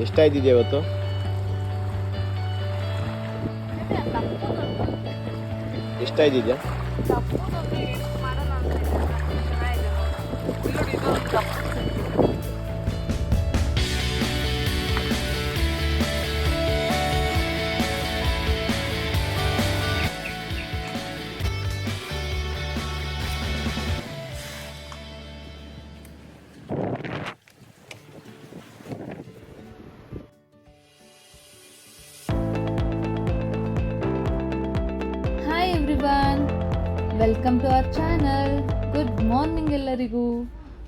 ಎಷ್ಟಾಯ್ತಿದೆ ಇವತ್ತು? ಎಷ್ಟಾಯ್ತಿದ್ಯಾ? Hi everyone, welcome to our channel. Good morning ಎಲ್ಲರಿಗೂ.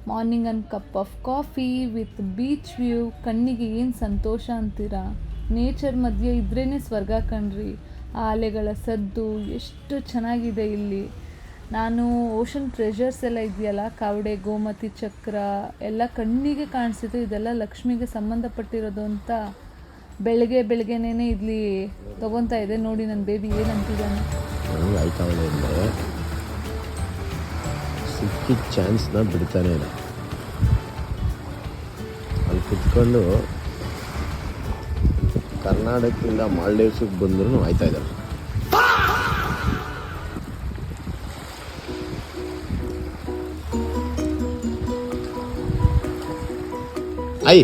ಮಾರ್ನಿಂಗ್ ಒಂದು cup of coffee with beach view. ಕಣ್ಣಿಗೆ ಏನು ಸಂತೋಷ ಅಂತೀರಾ? ನೇಚರ್ ಮಧ್ಯೆ ಇದ್ರೇ ಸ್ವರ್ಗ ಕಣ್ರಿ. ಆ ಅಲೆಗಳ ಸದ್ದು ಎಷ್ಟು ಚೆನ್ನಾಗಿದೆ ಇಲ್ಲಿ. ನಾನು ಓಷನ್ ಟ್ರೆಷರ್ಸ್ ಎಲ್ಲ ಇದೆಯಲ್ಲ, ಕವಡೆ, ಗೋಮತಿ ಚಕ್ರ ಎಲ್ಲ ಕಣ್ಣಿಗೆ ಕಾಣಿಸಿತು. ಇದೆಲ್ಲ ಲಕ್ಷ್ಮಿಗೆ ಸಂಬಂಧಪಟ್ಟಿರೋದು ಅಂತ ಬೆಳಗ್ಗೆನೇ ಇಲ್ಲಿ ತೊಗೊತಾ ಇದೆ. ನೋಡಿ ನನ್ನ ಬೇಬಿ ಏನಂತಿದ್ದಾನೆ. ಆಯ್ತಾವಳೆ ಅಂದರೆ ಸಿಕ್ಕಿದ ಚಾನ್ಸ್ನ ಬಿಡ್ತಾನೆ ಇಲ್ಲ. ಅಲ್ಲಿ ಕುತ್ಕೊಂಡು ಕರ್ನಾಟಕದಿಂದ ಮಾಲ್ಡೀವ್ಸಿಗೆ ಬಂದ್ರೂ ಆಯ್ತಾ ಇದ್ದಾರೆ. ಐ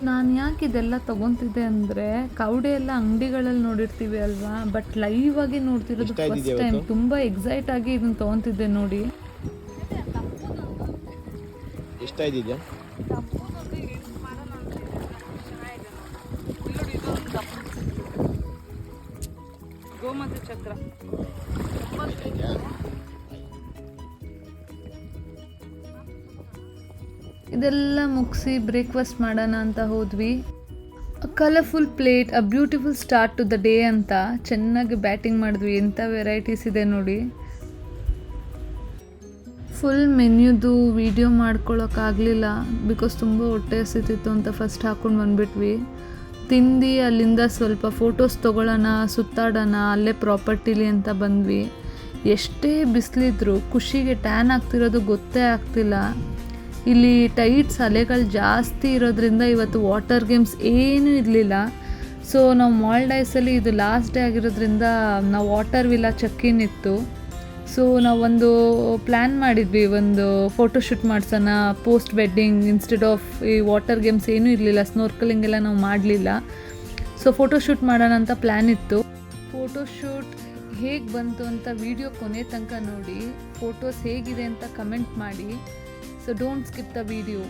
ನಾನು ಯಾಕೆ ಇದೆಲ್ಲ ತೊಗೊತಿದ್ದೆ ಅಂದರೆ, ಕವಡೆ ಎಲ್ಲ ಅಂಗಡಿಗಳಲ್ಲಿ ನೋಡಿರ್ತೀವಿ ಅಲ್ವಾ, ಬಟ್ ಲೈವ್ ಆಗಿ ನೋಡ್ತಿರೋದು ಫಸ್ಟ್ ಟೈಮ್. ತುಂಬ ಎಕ್ಸೈಟ್ ಆಗಿ ಇದನ್ನು ತೊಗೊತಿದ್ದೆ ನೋಡಿ. ಎಷ್ಟಾಯ್ತಿದ್ಯಾ? ಗೋಮತಿ ಚಕ್ರ ಇದೆಲ್ಲ ಮುಗಿಸಿ ಬ್ರೇಕ್ಫಾಸ್ಟ್ ಮಾಡೋಣ ಅಂತ ಹೋದ್ವಿ. Colourful plate, a beautiful start to the day ಅಂತ ಚೆನ್ನಾಗಿ ಬ್ಯಾಟಿಂಗ್ ಮಾಡಿದ್ವಿ. ಎಂಥ ವೆರೈಟೀಸ್ ಇದೆ ನೋಡಿ. ಫುಲ್ ಮೆನ್ಯೂದು ವಿಡಿಯೋ ಮಾಡ್ಕೊಳ್ಳೋಕ್ಕಾಗಲಿಲ್ಲ, ಬಿಕಾಸ್ ತುಂಬ ಹೊಟ್ಟೆ ಹಸಿತಿತ್ತು ಅಂತ ಫಸ್ಟ್ ಹಾಕ್ಕೊಂಡು ಬಂದುಬಿಟ್ವಿ. ತಿಂದು ಅಲ್ಲಿಂದ ಸ್ವಲ್ಪ ಫೋಟೋಸ್ ತೊಗೊಳ್ಳೋಣ, ಸುತ್ತಾಡೋಣ, ಅಲ್ಲೇ ಪ್ರಾಪರ್ಟಿಲಿ ಅಂತ ಬಂದ್ವಿ. ಎಷ್ಟೇ ಬಿಸಿಲಿದ್ರು ಖುಷಿಗೆ ಟ್ಯಾನ್ ಆಗ್ತಿರೋದು ಗೊತ್ತೇ ಆಗ್ತಿಲ್ಲ. ಇಲ್ಲಿ ಟೈಟ್ಸ್ ಅಲೆಗಳು ಜಾಸ್ತಿ ಇರೋದ್ರಿಂದ ಇವತ್ತು ವಾಟರ್ ಗೇಮ್ಸ್ ಏನೂ ಇರಲಿಲ್ಲ. ಸೊ ನಾವು ಮಾಲ್ಡೈವ್ಸಲ್ಲಿ ಇದು ಲಾಸ್ಟ್ ಡೇ ಆಗಿರೋದ್ರಿಂದ ನಾವು ವಾಟರ್ ವಿಲ್ಲ ಚೆಕ್-ಇನ್ ಇತ್ತು. ಸೊ ನಾವೊಂದು ಪ್ಲ್ಯಾನ್ ಮಾಡಿದ್ವಿ, ಒಂದು ಫೋಟೋಶೂಟ್ ಮಾಡ್ಸೋಣ ಪೋಸ್ಟ್ ವೆಡ್ಡಿಂಗ್ ಇನ್ಸ್ಟೆಡ್ ಆಫ್ ಈ ವಾಟರ್ ಗೇಮ್ಸ್ ಏನೂ ಇರಲಿಲ್ಲ, ಸ್ನೋರ್ಕಲಿಂಗ್ ಎಲ್ಲ ನಾವು ಮಾಡಲಿಲ್ಲ. ಸೊ ಫೋಟೋಶೂಟ್ ಮಾಡೋಣ ಅಂತ ಪ್ಲ್ಯಾನ್ ಇತ್ತು. ಫೋಟೋಶೂಟ್ ಹೇಗೆ ಬಂತು ಅಂತ ವಿಡಿಯೋ ಕೊನೆ ತನಕ ನೋಡಿ. ಫೋಟೋಸ್ ಹೇಗಿದೆ ಅಂತ ಕಮೆಂಟ್ ಮಾಡಿ. So don't skip the video.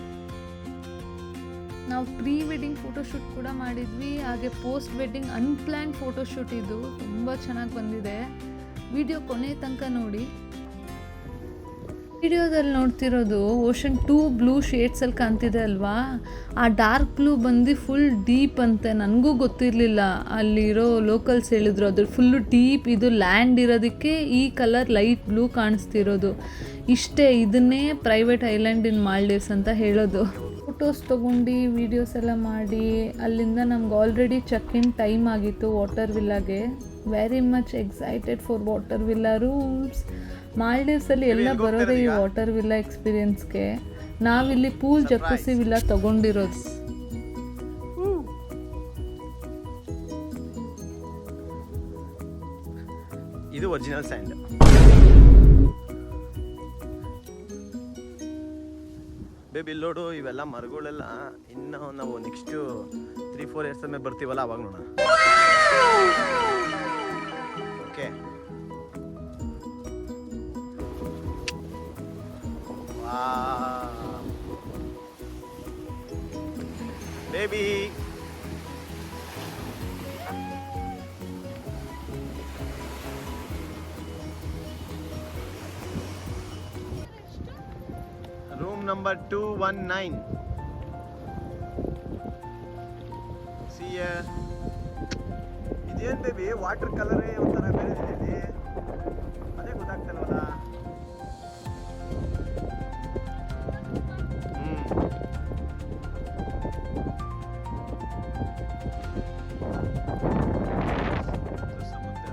ನಾವು ಪ್ರೀ ವೆಡ್ಡಿಂಗ್ ಫೋಟೋಶೂಟ್ ಕೂಡ ಮಾಡಿದ್ವಿ, ಹಾಗೆ ಪೋಸ್ಟ್ ವೆಡ್ಡಿಂಗ್ ಅನ್ಪ್ಲ್ಯಾನ್ಡ್ ಫೋಟೋಶೂಟ್. ಇದು ತುಂಬ ಚೆನ್ನಾಗಿ ಬಂದಿದೆ. ವಿಡಿಯೋ ಕೊನೆ ತನಕ ನೋಡಿ. ವಿಡಿಯೋದಲ್ಲಿ ನೋಡ್ತಿರೋದು ಓಷನ್ 2 ಬ್ಲೂ ಶೇಡ್ಸಲ್ಲಿ ಕಾಣ್ತಿದೆ ಅಲ್ವಾ, ಆ ಡಾರ್ಕ್ ಬ್ಲೂ ಬಂದು ಫುಲ್ ಡೀಪ್ ಅಂತೆ. ನನಗೂ ಗೊತ್ತಿರಲಿಲ್ಲ, ಅಲ್ಲಿರೋ ಲೋಕಲ್ಸ್ ಹೇಳಿದ್ರು ಅದು ಫುಲ್ಲು ಡೀಪ್, ಇದು ಲ್ಯಾಂಡ್ ಇರೋದಕ್ಕೆ ಈ ಕಲರ್ ಲೈಟ್ ಬ್ಲೂ ಕಾಣಿಸ್ತಿರೋದು. ಇಷ್ಟೇ, ಇದನ್ನೇ ಪ್ರೈವೇಟ್ ಐಲ್ಯಾಂಡ್ ಇನ್ ಮಾಲ್ಡೀವ್ಸ್ ಅಂತ ಹೇಳೋದು. ಫೋಟೋಸ್ ತೊಗೊಂಡು ವೀಡಿಯೋಸ್ ಎಲ್ಲ ಮಾಡಿ ಅಲ್ಲಿಂದ ನಮ್ಗೆ ಆಲ್ರೆಡಿ ಚೆಕ್-ಇನ್ ಟೈಮ್ ಆಗಿತ್ತು ವಾಟರ್ ವಿಲ್ಲಾಗೆ. Very much excited for water villa rooms. ಮಾಲ್ಡೀವ್ಸಲ್ಲಿ ಎಲ್ಲ ಬರೋದೇ ಈ ವಾಟರ್ ವಿಲ್ಲಾ ಎಕ್ಸ್ಪೀರಿಯನ್ಸ್ಗೆ. ನಾವಿಲ್ಲಿ ಪೂಲ್ ಜಕ್ಕುಸಿ ವಿಲ್ಲಾ ತೊಗೊಂಡಿರೋದು. ಇದು ಒರಿಜಿನಲ್ ಸ್ಯಾಂಡ್. ಬೇಬಿ ಲೋಡು ಇವೆಲ್ಲ ಮರಗಳೆಲ್ಲ ಇನ್ನು ನಾವು ನೆಕ್ಸ್ಟು 3-4 ಇಯರ್ಸ್ ಮೇಲೆ ಬರ್ತೀವಲ್ಲ ಅವಾಗ ನೋಡೋಣ. Okay, baby room number 219. ಇದೇನು ಬೇಬಿ ವಾಟರ್ ಕಲರೇ ಒಂಥರ ಬೇರೆ ಇದೆ, ಅದೇ ಗೊತ್ತಾಗ್ತಲ್ವಲ್ಲ. ಸಮುದ್ರ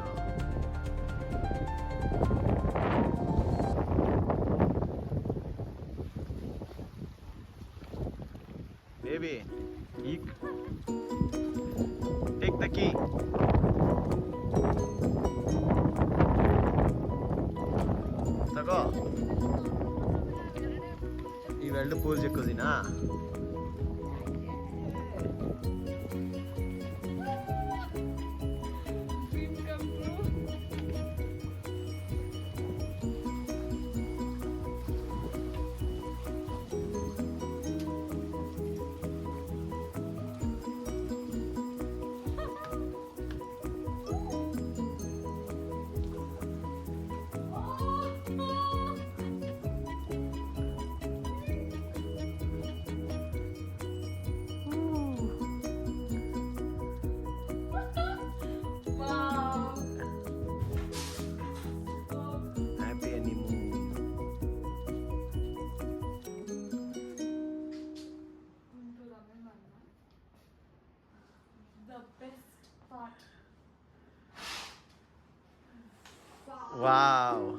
ವಾವ್.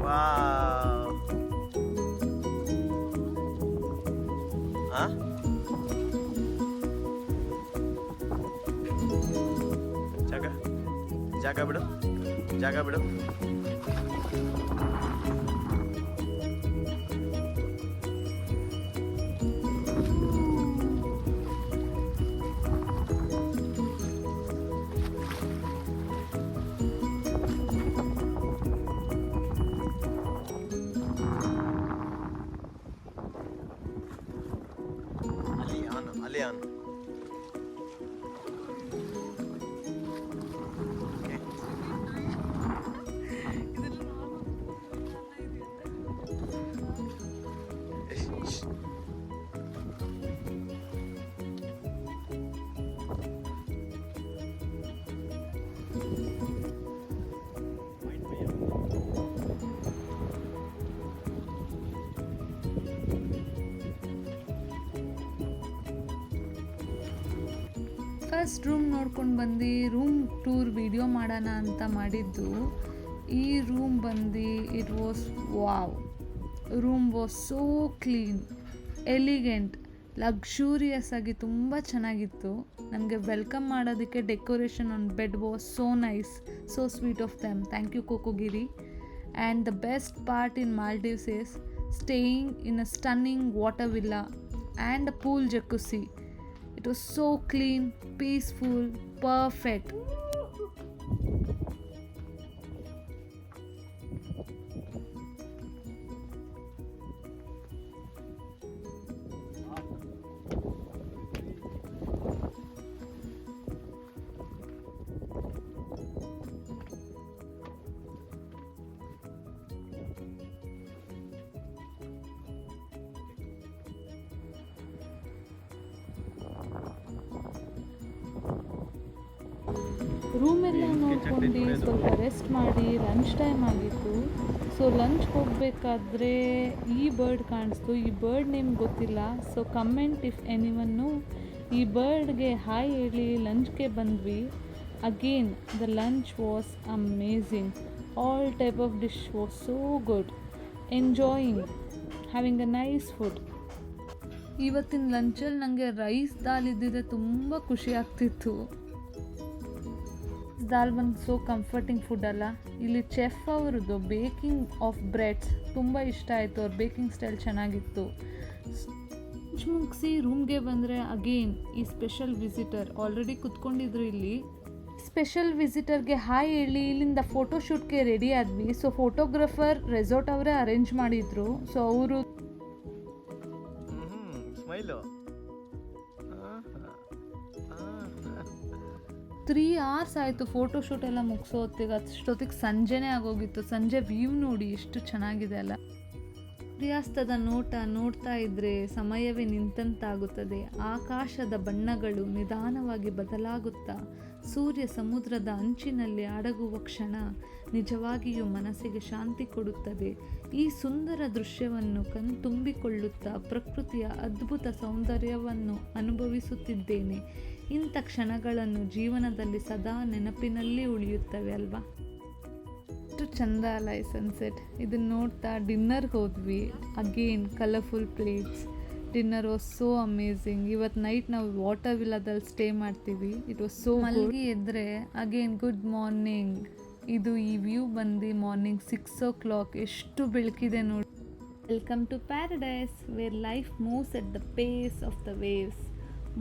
ವಾವ್. ಆ? ಜಾಗ ಜಾಗ ಬಿಡು, ಜಾಗ ಬಿಡು. ಅಲ್ಲಿ ಆನ್. ಫಸ್ಟ್ ರೂಮ್ ನೋಡ್ಕೊಂಡು ಬಂದು ರೂಮ್ ಟೂರ್ ವಿಡಿಯೋ ಮಾಡೋಣ ಅಂತ ಮಾಡಿದ್ದು. ಈ ರೂಮ್ ಬಂದು it was wow. Room was so clean, elegant, luxurious ಆಗಿ ತುಂಬ ಚೆನ್ನಾಗಿತ್ತು. ನಮಗೆ ವೆಲ್ಕಮ್ ಮಾಡೋದಕ್ಕೆ decoration on bed was so nice, so sweet of them. Thank you ಕೋಕೋಗಿರಿ. And the best part in Maldives is staying in a stunning water villa and a pool jacuzzi. It was so clean, peaceful, perfect. ರೂಮೆಲ್ಲ ನೋಡ್ಕೊಂಡು ಸ್ವಲ್ಪ rest ಮಾಡಿ lunch time ಆಗಿತ್ತು. So ಲಂಚ್ಗೆ ಹೋಗಬೇಕಾದ್ರೆ ಈ bird ಕಾಣಿಸ್ತು. ಈ ಬರ್ಡ್ ನೇಮ್ ಗೊತ್ತಿಲ್ಲ. So comment if anyone. ಈ ಬರ್ಡ್ಗೆ ಹಾಯ್ ಹೇಳಿ ಲಂಚ್ಗೆ ಬಂದ್ವಿ. Again the lunch was amazing. All type of dish was so good. Enjoying having a nice food. ಇವತ್ತಿನ ಲಂಚಲ್ಲಿ ನನಗೆ ರೈಸ್ ದಾಲ್ ಇದ್ದಿದ್ದೆ ತುಂಬ ಖುಷಿ ಆಗ್ತಿತ್ತು. ದಾಲ್ ಬಂದು ಸೋ ಕಂಫರ್ಟಿಂಗ್ ಫುಡ್ ಅಲ್ಲ. ಇಲ್ಲಿ ಚೆಫ್ ಅವ್ರದ್ದು ಬೇಕಿಂಗ್ ಆಫ್ ಬ್ರೆಡ್ಸ್ ತುಂಬ ಇಷ್ಟ ಆಯಿತು. ಅವ್ರ ಬೇಕಿಂಗ್ ಸ್ಟೈಲ್ ಚೆನ್ನಾಗಿತ್ತು. ಮುಗಿಸಿ ರೂಮ್ಗೆ ಬಂದರೆ ಅಗೇನ್ ಈ ಸ್ಪೆಷಲ್ ವಿಸಿಟರ್ ಆಲ್ರೆಡಿ ಕುತ್ಕೊಂಡಿದ್ರು ಇಲ್ಲಿ. ಸ್ಪೆಷಲ್ ವಿಸಿಟರ್ಗೆ ಹಾಯ್ ಹೇಳಿ ಇಲ್ಲಿಂದ ಫೋಟೋಶೂಟ್ಗೆ ರೆಡಿ ಆದ್ವಿ. ಸೊ ಫೋಟೋಗ್ರಾಫರ್ ರೆಸಾರ್ಟ್ ಅವರೇ ಅರೇಂಜ್ ಮಾಡಿದ್ರು. ಸೊ ಅವರು ಸ್ಮೈಲು 3 hours ಆಯಿತು ಫೋಟೋಶೂಟ್ ಎಲ್ಲ ಮುಗಿಸೋ ಹೊತ್ತಿಗೆ. ಅಷ್ಟೊತ್ತಿಗೆ ಸಂಜೆನೇ ಆಗೋಗಿತ್ತು. ಸಂಜೆ ವ್ಯೂ ನೋಡಿ ಎಷ್ಟು ಚೆನ್ನಾಗಿದೆ ಅಲ್ಲ. ಸೂರ್ಯಾಸ್ತದ ನೋಟ ನೋಡ್ತಾ ಇದ್ದರೆ ಸಮಯವೇ ನಿಂತಂತಾಗುತ್ತದೆ. ಆಕಾಶದ ಬಣ್ಣಗಳು ನಿಧಾನವಾಗಿ ಬದಲಾಗುತ್ತಾ ಸೂರ್ಯ ಸಮುದ್ರದ ಅಂಚಿನಲ್ಲಿ ಅಡಗುವ ಕ್ಷಣ ನಿಜವಾಗಿಯೂ ಮನಸ್ಸಿಗೆ ಶಾಂತಿ ಕೊಡುತ್ತದೆ. ಈ ಸುಂದರ ದೃಶ್ಯವನ್ನು ಕಣ್ತುಂಬಿಕೊಳ್ಳುತ್ತಾ ಪ್ರಕೃತಿಯ ಅದ್ಭುತ ಸೌಂದರ್ಯವನ್ನು ಅನುಭವಿಸುತ್ತಿದ್ದೇನೆ. ಇಂಥ ಕ್ಷಣಗಳನ್ನು ಜೀವನದಲ್ಲಿ ಸದಾ ನೆನಪಿನಲ್ಲಿ ಉಳಿಯುತ್ತವೆ ಅಲ್ವಾ. ಎಷ್ಟು ಚಂದ ಅಲ್ಲ ಈ ಸನ್ಸೆಟ್. ಇದನ್ನು ನೋಡ್ತಾ ಡಿನ್ನರ್ಗೆ ಹೋದ್ವಿ. Again colourful plates. Dinner was so amazing. ಇವತ್ತು ನೈಟ್ ನಾವು ವಾಟರ್ ವಿಲ್ಲಾದಲ್ಲಿ ಸ್ಟೇ ಮಾಡ್ತೀವಿ. It was so. ಮಲಗಿ ಎದ್ದರೆ ಅಗೇನ್ ಗುಡ್ ಮಾರ್ನಿಂಗ್. ಇದು ಈ ವ್ಯೂ ಬಂದು ಮಾರ್ನಿಂಗ್ 6 o'clock. ಎಷ್ಟು ಬೆಳಕಿದೆ ನೋಡಿ. Welcome to paradise where life moves at the pace of the waves.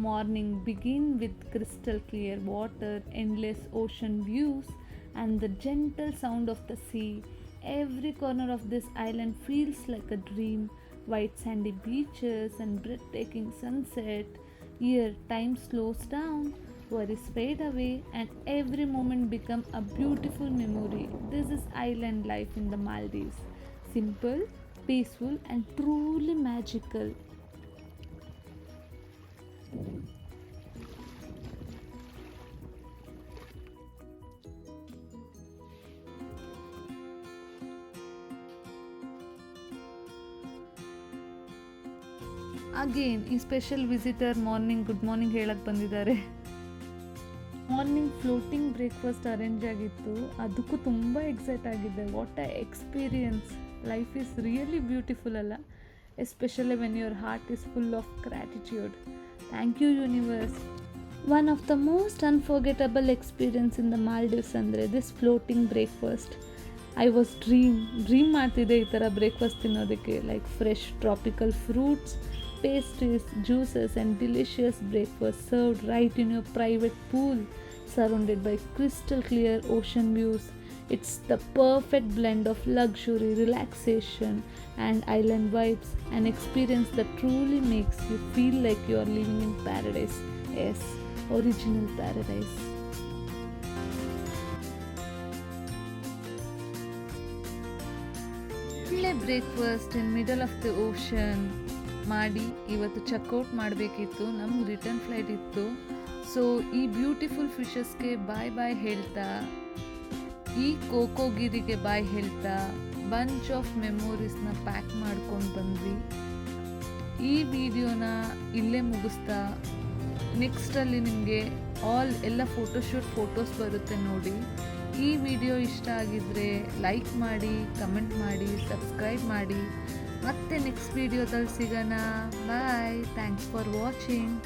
Morning begin with crystal clear water, endless ocean views and the gentle sound of the sea. Every corner of this island feels like a dream. White sandy beaches and breathtaking sunset. Here time slows down, worries fade away and every moment become a beautiful memory. This is island life in the Maldives. Simple, peaceful and truly magical. Again ಈ special visitor morning good morning ಹೇಳಕ್ಕೆ ಬಂದಿದ್ದಾರೆ. Morning floating breakfast arrange ಆಗಿತ್ತು, ಅದಕ್ಕೂ ತುಂಬ excite ಆಗಿದ್ದೆ. What a experience. Life is really beautiful ಅಲ್ಲ, especially when your heart is full of gratitude. Thank you universe. One of the most unforgettable experience in the Maldives ಅಂದರೆ this floating breakfast. I was dream ಮಾಡ್ತಿದ್ದೆ ಈ ಥರ breakfast ತಿನ್ನೋದಕ್ಕೆ. Like fresh tropical fruits, pastries, juices and delicious breakfast served right in your private pool, surrounded by crystal clear ocean views. It's the perfect blend of luxury, relaxation and island vibes, an experience that truly makes you feel like you are living in paradise. Yes, original paradise. ಒಳ್ಳೆ breakfast in middle of the ocean ಮಾಡಿ ಇವತ್ತು checkout ಮಾಡಬೇಕಿತ್ತು. ನಮ್ಗೆ return flight ಇತ್ತು. So ಈ beautiful ಫಿಶಸ್ಗೆ ಬಾಯ್ ಹೇಳ್ತಾ, ಈ ಕೋಕೋಗಿರಿಗೆ ಬಾಯ್ ಹೇಳ್ತಾ ಬಂಚ್ ಆಫ್ ಮೆಮೊರೀಸ್ನ ಪ್ಯಾಕ್ ಮಾಡ್ಕೊಂಡು ಬಂದ್ವಿ. ಈ ವಿಡಿಯೋನ ಇಲ್ಲೇ ಮುಗಿಸ್ತಾ ನೆಕ್ಸ್ಟಲ್ಲಿ ನಿಮಗೆ ಎಲ್ಲ ಫೋಟೋಸ್ ಬರುತ್ತೆ ನೋಡಿ. ಈ ವಿಡಿಯೋ ಇಷ್ಟ ಆಗಿದ್ದರೆ ಲೈಕ್ ಮಾಡಿ, ಕಮೆಂಟ್ ಮಾಡಿ, ಸಬ್ಸ್ಕ್ರೈಬ್ ಮಾಡಿ. ಮತ್ತೆ ನೆಕ್ಸ್ಟ್ ವಿಡಿಯೋದಲ್ಲಿ ಸಿಗೋಣ. ಬಾಯ್. Thanks for watching.